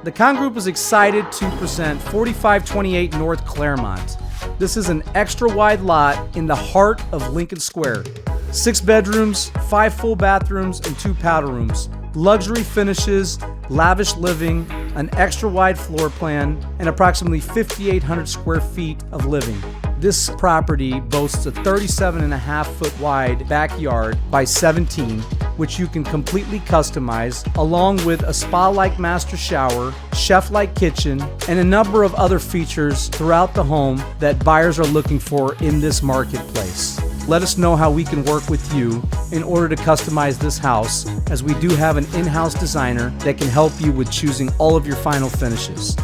The Con Group is excited to present 4528 North Claremont. This is an extra wide lot in the heart of Lincoln Square. 6 bedrooms, 5 full bathrooms, and 2 powder rooms. Luxury finishes, lavish living, an extra wide floor plan, and approximately 5,800 square feet of living. This property boasts a 37.5-foot wide backyard by 17, which you can completely customize, along with a spa-like master shower, chef-like kitchen, and a number of other features throughout the home that buyers are looking for in this marketplace. Let us know how we can work with you in order to customize this house, as we do have an in-house designer that can help you with choosing all of your final finishes.